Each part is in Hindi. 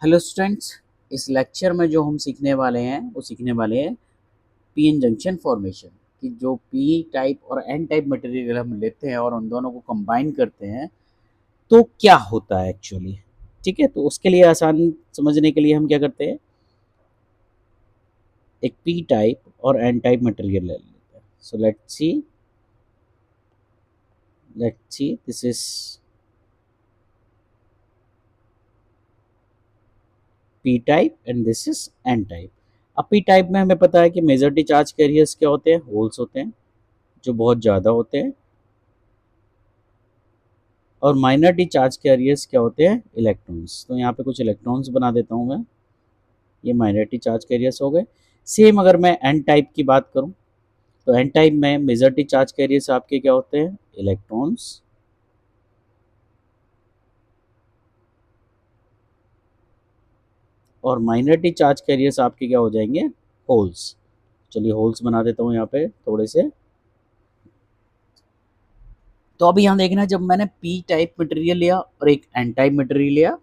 हेलो स्टूडेंट्स, इस लेक्चर में जो हम सीखने वाले हैं वो सीखने वाले हैं पी एन जंक्शन फॉर्मेशन कि जो पी टाइप और एन टाइप मटेरियल हम लेते हैं और उन दोनों को कंबाइन करते हैं तो क्या होता है एक्चुअली। ठीक है, तो उसके लिए आसान समझने के लिए हम क्या करते हैं, एक पी टाइप और एन टाइप मटेरियल ले लेते हैं। So let's see this is P type and this is an type. अब पी टाइप में हमें पता है कि मेजॉरिटी चार्ज कैरियर्स क्या होते हैं, होल्स होते हैं जो बहुत ज़्यादा होते हैं, और माइनॉरिटी चार्ज कैरियर्स क्या होते हैं, इलेक्ट्रॉन्स। तो यहाँ पे कुछ इलेक्ट्रॉन्स बना देता हूँ मैं, ये माइनॉरिटी चार्ज कैरियर्स हो गए। सेम अगर मैं एन टाइप की बात करूँ तो एन टाइप में मेजॉरिटी चार्ज कैरियर्स आपके क्या होते हैं, इलेक्ट्रॉन्स, और माइनॉरिटी चार्ज कैरियर्स आपके क्या हो जाएंगे, होल्स। चलिए होल्स बना देता हूँ यहाँ पे थोड़े से। तो अभी यहाँ देखना, जब मैंने पी टाइप मटेरियल लिया और एक एन टाइप मटेरियल लिया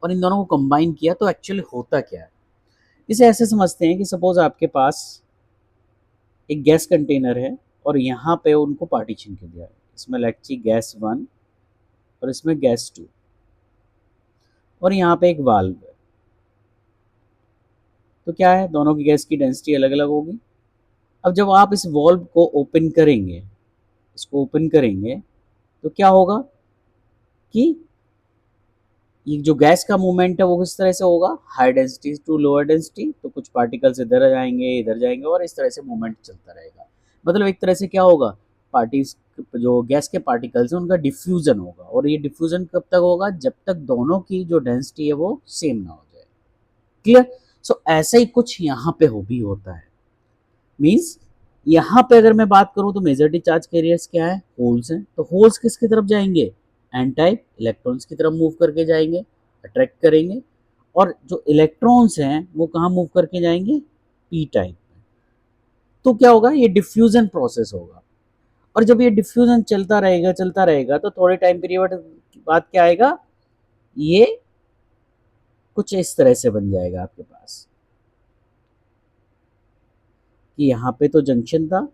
और इन दोनों को कंबाइन किया तो एक्चुअली होता क्या है। इसे ऐसे समझते हैं कि सपोज आपके पास एक गैस कंटेनर है और यहाँ पे उनको पार्टीशन कर दिया है, इसमें लेट्स सी गैस 1 और इसमें गैस 2, और यहाँ पे एक वाल्व है। तो क्या है, दोनों की गैस की डेंसिटी अलग अलग होगी। अब जब आप इस वाल्व को ओपन करेंगे, इसको ओपन करेंगे, तो क्या होगा कि ये जो गैस का मूवमेंट है वो किस तरह से होगा, high density to lower density. तो कुछ पार्टिकल्स इधर जाएंगे इधर जाएंगे और इस तरह से मूवमेंट चलता रहेगा। मतलब एक तरह से क्या होगा, पार्टिस जो गैस के पार्टिकल्स हैं उनका डिफ्यूजन होगा, और ये डिफ्यूजन कब तक होगा, जब तक दोनों की जो डेंसिटी है वो सेम ना हो जाए। क्लियर। सो ऐसा ही कुछ यहाँ पे हो भी होता है। मीन्स यहाँ पे अगर मैं बात करूँ तो मेजॉरिटी चार्ज कैरियर्स क्या है, होल्स हैं। तो होल्स किसकी तरफ जाएंगे, एन टाइप, इलेक्ट्रॉन्स की तरफ मूव करके जाएंगे, अट्रैक्ट करेंगे। और जो इलेक्ट्रॉन्स हैं वो कहाँ मूव करके जाएंगे, पी टाइप। तो क्या होगा, ये डिफ्यूजन प्रोसेस होगा। और जब ये डिफ्यूजन चलता रहेगा तो थोड़े टाइम पीरियड बाद क्या आएगा, ये कुछ इस तरह से बन जाएगा आपके पास कि यहाँ पे तो जंक्शन था,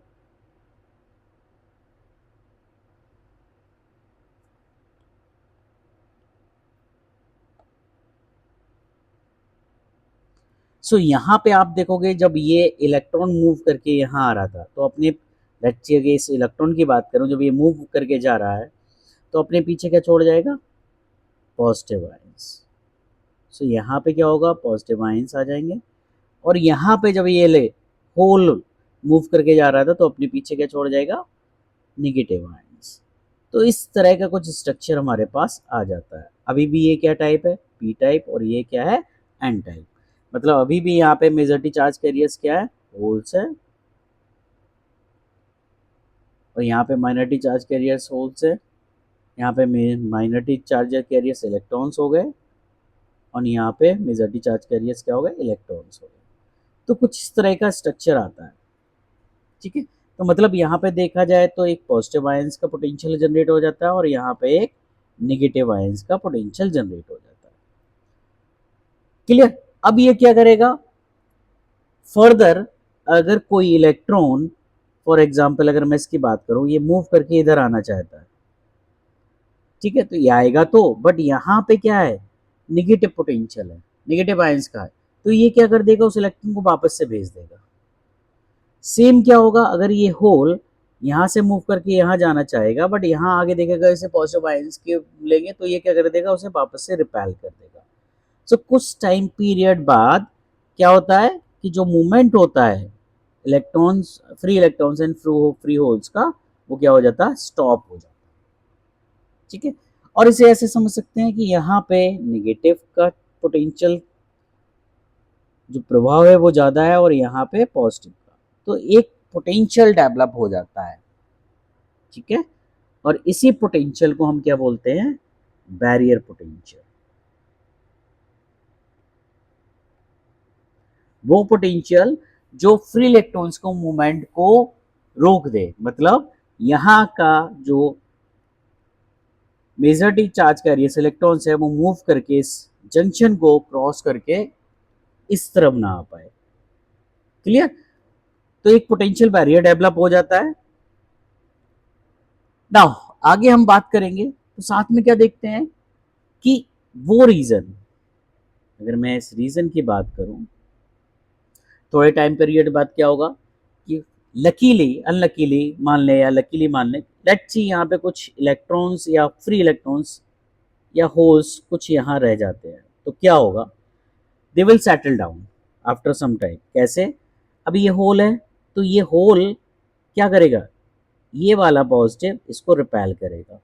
सो यहाँ पे आप देखोगे जब ये इलेक्ट्रॉन मूव करके यहाँ आ रहा था तो अपने, लेट्स से इस इलेक्ट्रॉन की बात करूँ, जब ये मूव करके जा रहा है तो अपने पीछे क्या छोड़ जाएगा, पॉजिटिव आयंस। सो यहाँ पे क्या होगा, पॉजिटिव आयंस आ जाएंगे। और यहाँ पे जब ये ले होल मूव करके जा रहा था तो अपने पीछे क्या छोड़ जाएगा, निगेटिव आयंस। तो इस तरह का कुछ स्ट्रक्चर हमारे पास आ जाता है। अभी भी ये क्या टाइप है, पी टाइप, और ये क्या है, एन टाइप। मतलब अभी भी यहाँ पे मेजॉरिटी चार्ज कैरियर्स क्या है, होल्स है, और यहाँ पे माइनॉरिटी चार्ज कैरियर्स होल्स है, यहाँ पे माइनॉरिटी चार्ज कैरियर्स इलेक्ट्रॉन्स हो गए, और यहाँ पे मेजॉरिटी चार्ज कैरियर्स क्या हो गए, इलेक्ट्रॉन्स हो गए। तो कुछ इस तरह का स्ट्रक्चर आता है। ठीक है, तो मतलब यहाँ पे देखा जाए तो एक पॉजिटिव आयंस का पोटेंशियल जनरेट हो जाता है और यहाँ पे एक निगेटिव आयंस का पोटेंशियल जनरेट हो जाता है। क्लियर। अब ये क्या करेगा फर्दर, अगर कोई इलेक्ट्रॉन, फॉर एग्जाम्पल अगर मैं इसकी बात करूं, ये मूव करके इधर आना चाहता है, ठीक है, तो ये आएगा तो, बट यहाँ पे क्या है, निगेटिव पोटेंशियल है, निगेटिव आयंस का है। तो ये क्या कर देगा, उस इलेक्ट्रॉन को वापस से भेज देगा। सेम क्या होगा, अगर ये होल यहाँ से मूव करके यहाँ जाना चाहेगा बट यहाँ आगे देखेगा इसे पॉजिटिव आयंस के लेंगे, तो ये क्या कर देगा, उसे वापस से रिपेल कर देगा। सो कुछ टाइम पीरियड बाद क्या होता है कि जो मूवमेंट होता है electrons, free and free holes का, वो क्या हो जाता है, स्टॉप हो जाता है। ठीक है, और इसे ऐसे समझ सकते हैं कि यहाँ पे निगेटिव का पोटेंशियल जो प्रभाव है वो ज़्यादा है और यहाँ पे पॉजिटिव का, तो एक पोटेंशियल डेवलप हो जाता है। ठीक है, और इसी पोटेंशियल को हम क्या बोलते हैं, बैरियर पोटेंशियल। वो पोटेंशियल जो फ्री इलेक्ट्रॉन्स को मूवमेंट को रोक दे, मतलब यहाँ का जो मेजॉरिटी चार्ज कैरियर्स इलेक्ट्रॉन्स है वो मूव करके इस जंक्शन को क्रॉस करके इस तरफ ना आ पाए। क्लियर? तो एक पोटेंशियल बैरियर डेवलप हो जाता है। नाउ आगे हम बात करेंगे तो साथ में क्या देखते हैं कि वो रीजन, अगर मैं इस रीजन की बात करूं, थोड़े टाइम पीरियड बाद क्या होगा कि लकीली अनलकीली मान ले या लकीली मान ले, लेट्स सी यहाँ पे कुछ इलेक्ट्रॉन्स या फ्री इलेक्ट्रॉन्स या होल्स कुछ यहाँ रह जाते हैं, तो क्या होगा, they will settle down after some time. कैसे? अब ये होल है तो ये होल क्या करेगा, ये वाला पॉजिटिव इसको रिपेल करेगा।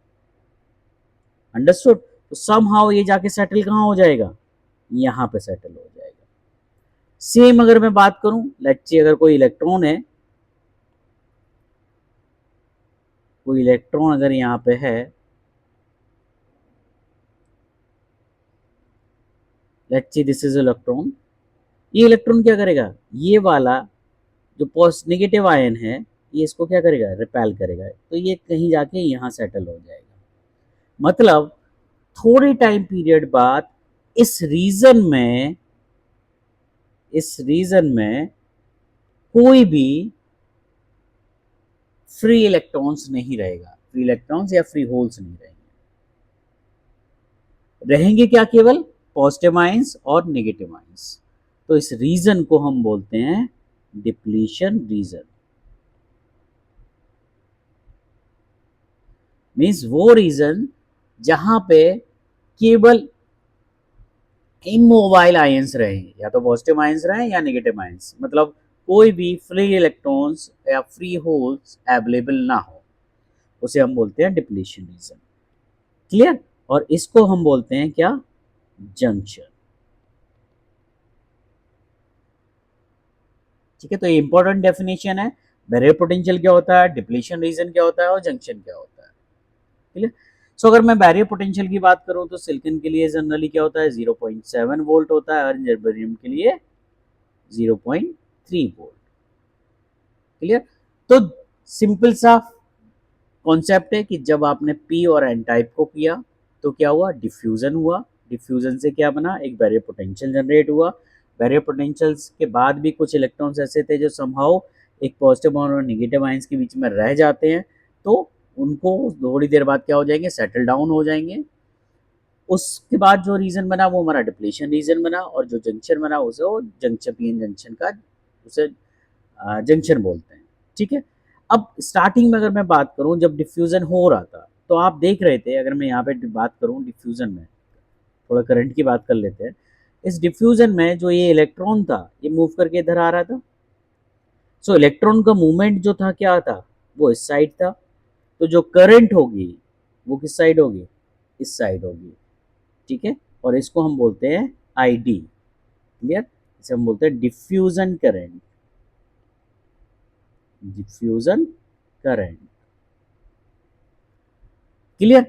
अंडरस्टूड? तो समहाउ ये जाके सेटल कहाँ हो जाएगा, यहाँ पे सेटल हो जाएगा। सेम अगर मैं बात करूं, लेट्स सी अगर कोई इलेक्ट्रॉन है, कोई इलेक्ट्रॉन अगर यहाँ पे है, let's see this is electron, ये इलेक्ट्रॉन क्या करेगा, ये वाला जो नेगेटिव आयन है ये इसको क्या करेगा, रिपेल करेगा, तो ये कहीं जाके यहाँ सेटल हो जाएगा। मतलब थोड़े टाइम पीरियड बाद इस रीजन में, इस रीजन में कोई भी फ्री इलेक्ट्रॉन्स नहीं रहेगा, फ्री इलेक्ट्रॉन्स या फ्री होल्स नहीं रहेंगे। रहेंगे क्या, केवल पॉजिटिव आयंस और नेगेटिव आयंस। तो इस रीजन को हम बोलते हैं डिप्लीशन रीजन। मीन्स वो रीजन जहां पे केवल इमोबाइल आयंस रहे, या तो पॉजिटिव आयंस रहे या नेगेटिव आयंस, मतलब कोई भी फ्री इलेक्ट्रॉन्स या फ्री होल्स अवेलेबल ना हो, उसे हम बोलते हैं डिप्लीशन रीजन। क्लियर? और इसको हम बोलते हैं क्या, जंक्शन। ठीक है, तो ये इंपॉर्टेंट डेफिनेशन है। बैरियर पोटेंशियल क्या होता है, डिप्लीशन रीजन क्या होता है और जंक्शन क्या होता है। क्लियर? सो अगर मैं बैरियर पोटेंशियल की बात करूं तो सिलिकॉन के लिए जनरली क्या होता है, 0.7 वोल्ट होता है, और जर्मेनियम के लिए 0.3 वोल्ट। क्लियर? तो सिंपल सा कॉन्सेप्ट है कि जब आपने पी और एन टाइप को किया तो क्या हुआ, डिफ्यूजन हुआ। डिफ्यूजन से क्या बना, एक बैरियर पोटेंशियल जनरेट हुआ। बैरियर पोटेंशियल्स के बाद भी कुछ इलेक्ट्रॉन्स ऐसे थे जो समहाउ एक पॉजिटिव और नेगेटिव आयंस के बीच में रह जाते हैं, तो उनको थोड़ी देर बाद क्या हो जाएंगे, सेटल डाउन हो जाएंगे। उसके बाद जो रीजन बना वो हमारा डिप्लीशन रीजन बना, और जो जंक्शन बना उसे वो जंक्शन, पीएन जंक्शन का उसे जंक्शन बोलते हैं। ठीक है? अब स्टार्टिंग में अगर मैं बात करूं, जब डिफ्यूजन हो रहा था तो आप देख रहे थे, अगर मैं यहाँ पे बात करूं डिफ्यूजन में, थोड़ा करंट की बात कर लेते हैं। इस डिफ्यूजन में जो ये इलेक्ट्रॉन था ये मूव करके इधर आ रहा था। सो इलेक्ट्रॉन का मूवमेंट जो था क्या था, वो इस साइड था। तो जो करंट होगी वो किस साइड होगी, इस साइड होगी। ठीक है? और इसको हम बोलते हैं आई डी। क्लियर? इसे हम बोलते हैं diffusion current. Diffusion current. Clear?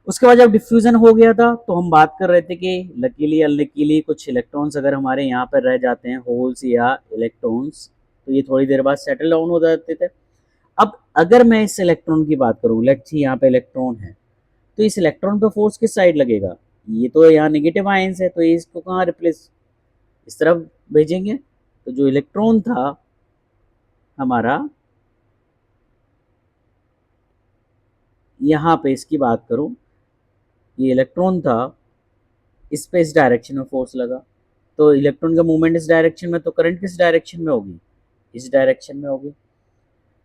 उसके बाद जब डिफ्यूजन हो गया था तो हम बात कर रहे थे कि लकीली अनलकीली कुछ इलेक्ट्रॉन्स अगर हमारे यहाँ पर रह जाते हैं, होल्स या इलेक्ट्रॉन्स, तो ये थोड़ी देर बाद सेटल डाउन हो जाते थे। अब अगर मैं इस इलेक्ट्रॉन की बात करूँ, लेट्स सी यहाँ पे इलेक्ट्रॉन है, तो इस इलेक्ट्रॉन पे फोर्स किस साइड लगेगा, ये तो यहाँ नेगेटिव आयंस है, तो ये इसको कहाँ रिप्लेस, इस तरफ भेजेंगे। तो जो इलेक्ट्रॉन था हमारा, यहाँ पे इसकी बात करूँ, ये इलेक्ट्रॉन था, इस पे इस डायरेक्शन में फोर्स लगा, तो इलेक्ट्रॉन का मूवमेंट इस डायरेक्शन में, तो करंट किस डायरेक्शन में होगी, इस डायरेक्शन में होगी।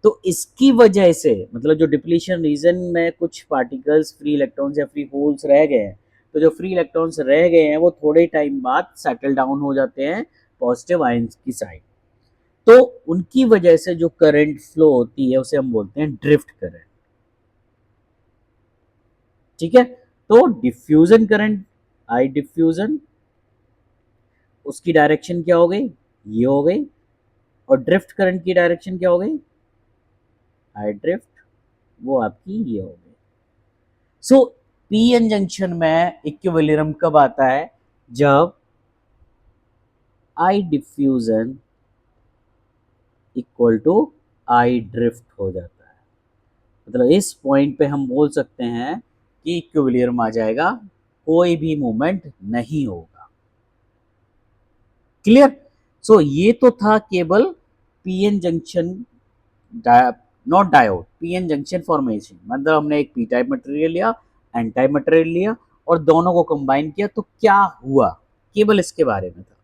तो इसकी वजह से मतलब जो डिप्लीशन रीजन में कुछ पार्टिकल्स फ्री इलेक्ट्रॉन्स या फ्री होल्स रह गए हैं, तो जो फ्री इलेक्ट्रॉन्स रह गए हैं वो थोड़े टाइम बाद सेटल डाउन हो जाते हैं पॉजिटिव आयंस की साइड। तो उनकी वजह से जो करंट फ्लो होती है उसे हम बोलते हैं ड्रिफ्ट करंट। ठीक है? तो डिफ्यूजन करंट, आई डिफ्यूजन, उसकी डायरेक्शन क्या हो गई, ये हो गई। और ड्रिफ्ट करंट की डायरेक्शन क्या हो गई, आई ड्रिफ्ट, वो आपकी ये हो गई। सो पी एन जंक्शन में इक्विलिब्रियम कब आता है, जब I diffusion equal to I drift हो जाता है। मतलब इस पॉइंट पे हम बोल सकते हैं कि इक्विलिब्रियम आ जाएगा कोई भी मूवमेंट नहीं होगा। क्लियर? सो ये तो था केवल PN junction, not diode, PN junction formation, मतलब हमने एक पी टाइप मटेरियल लिया, एन टाइप मटेरियल लिया और दोनों को कंबाइन किया तो क्या हुआ, केवल इसके बारे में था।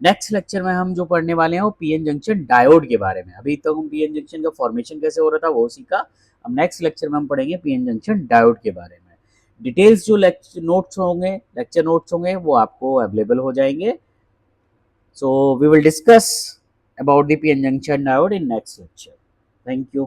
नेक्स्ट लेक्चर में हम जो पढ़ने वाले हैं वो पीएन जंक्शन डायोड के बारे में। अभी तक तो हम पीएन जंक्शन का फॉर्मेशन कैसे हो रहा था वो सीखा। अब नेक्स्ट लेक्चर में हम पढ़ेंगे पीएन जंक्शन डायोड के बारे में। डिटेल्स जो लेक्चर नोट्स होंगे वो आपको अवेलेबल हो जाएंगे। So we will discuss about the PN junction diode in next lecture. Thank you.